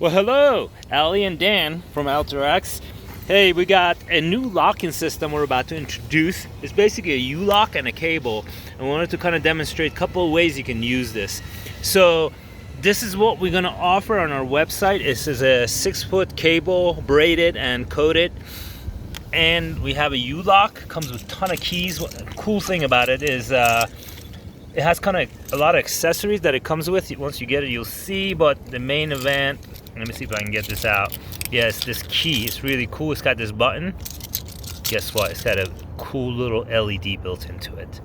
Well, hello, Ali and Dan from ALTA Racks. Hey, we got a new locking system we're about to introduce. It's basically a U-lock and a cable. And we wanted to kind of demonstrate a couple of ways you can use this. So this is what we're going to offer on our website. This is a 6-foot cable, braided and coated. And we have a U-lock, comes with a ton of keys. The cool thing about it is it has kind of a lot of accessories that it comes with. Once you get it, you'll see, but the main event, let me see if I can get this out. Yes, this key, it's really cool. It's got this button. Guess what? It's got a cool little LED built into it.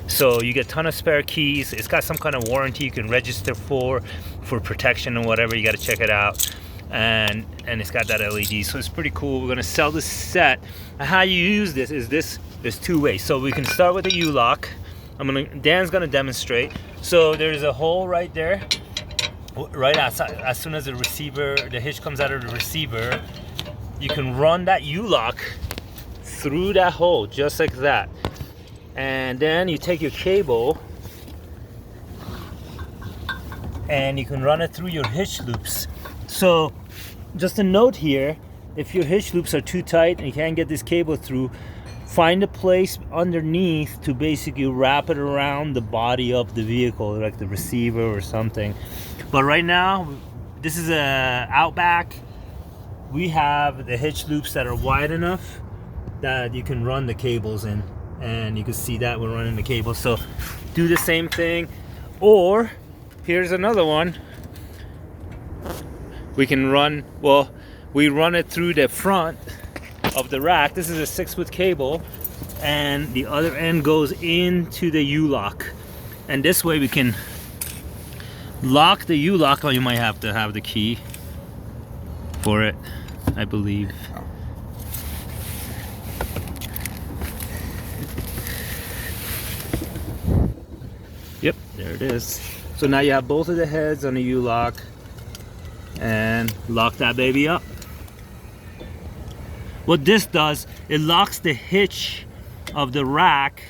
So you get a ton of spare keys. It's got some kind of warranty you can register for protection and whatever. You got to check it out. And it's got that LED, so it's pretty cool. We're gonna sell this set. And how you use this is there's two ways. So we can start with the U-lock. Dan's gonna demonstrate. So there's a hole right there, right outside. As soon as the hitch comes out of the receiver, you can run that U-lock through that hole, just like that. And then you take your cable and you can run it through your hitch loops. So just a note here, if your hitch loops are too tight and you can't get this cable through, find a place underneath to basically wrap it around the body of the vehicle, like the receiver or something. But right now, this is a Outback. We have the hitch loops that are wide enough that you can run the cables in, and you can see that we're running the cables. So do the same thing. Or here's another one. We can run, well, we run it through the front of the rack. This is a 6-foot cable, and the other end goes into the U-lock. And this way we can lock the U-lock. Oh, you might have to have the key for it, I believe. Yep, there it is. So now you have both of the heads on the U-lock, and lock that baby up. What this does, it locks the hitch of the rack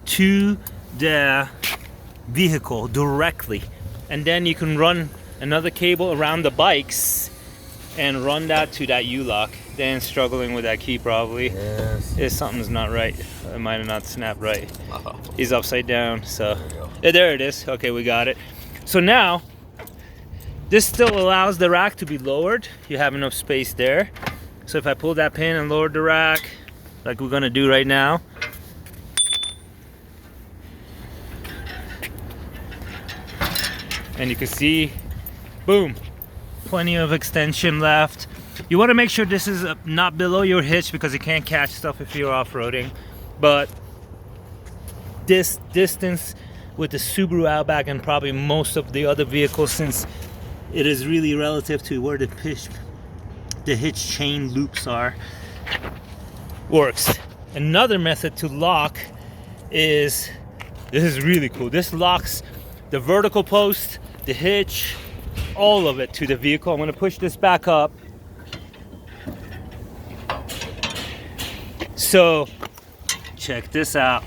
to the vehicle directly, and then you can run another cable around the bikes and run that to that U-lock. Dan's struggling with that key probably. Yes. Something's not right. It might have not snapped right. He's upside down, so yeah, there it is. Okay, we got it. So now this still allows the rack to be lowered. You have enough space there. So if I pull that pin and lower the rack, like we're gonna do right now, and you can see, boom, plenty of extension left. You wanna make sure this is not below your hitch because you can't catch stuff if you're off-roading. But this distance with the Subaru Outback and probably most of the other vehicles, since it is really relative to where the hitch chain loops are, works. Another method to lock is, this is really cool. This locks the vertical post, the hitch, all of it to the vehicle. I'm gonna push this back up. So check this out.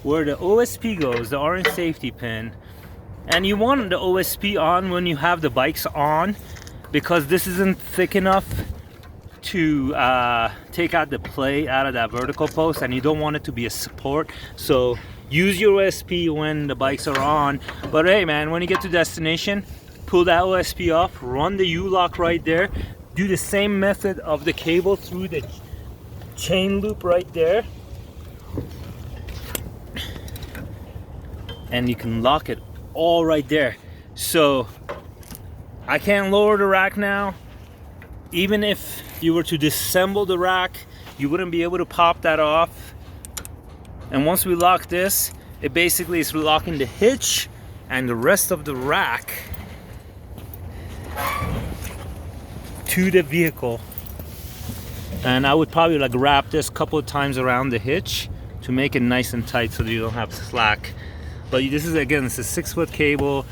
Where the OSP goes, the orange safety pin, and you want the OSP on when you have the bikes on, because this isn't thick enough to take out the play out of that vertical post, and you don't want it to be a support. So use your OSP when the bikes are on. But hey man, when you get to destination, pull that OSP off, run the U-lock right there, do the same method of the cable through the chain loop right there, and you can lock it all right there. So I can't lower the rack now. Even if you were to disassemble the rack, you wouldn't be able to pop that off. And once we lock this, it basically is locking the hitch and the rest of the rack to the vehicle. And I would probably like wrap this a couple of times around the hitch to make it nice and tight so that you don't have slack. But this is, again, it's a 6-foot cable.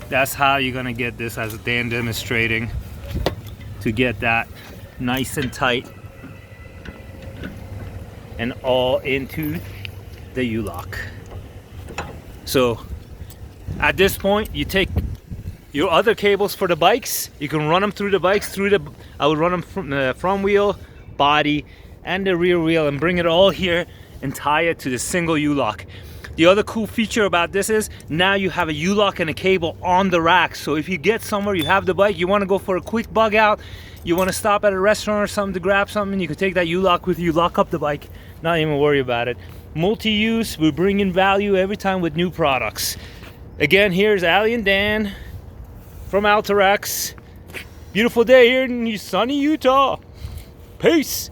That's how you're gonna get this, as Dan demonstrating, to get that nice and tight and all into the U-lock. So at this point, you take Your other cables for the bikes, you can run them through the bikes, I would run them from the front wheel, body, and the rear wheel, and bring it all here and tie it to the single U-lock. The other cool feature about this is now you have a U-lock and a cable on the rack. So if you get somewhere, you have the bike, you want to go for a quick bug out, you want to stop at a restaurant or something to grab something, you can take that U-lock with you, lock up the bike, not even worry about it. Multi-use, we bring in value every time with new products. Again, here's Ali and Dan from ALTA Racks. Beautiful day here in sunny Utah. Peace.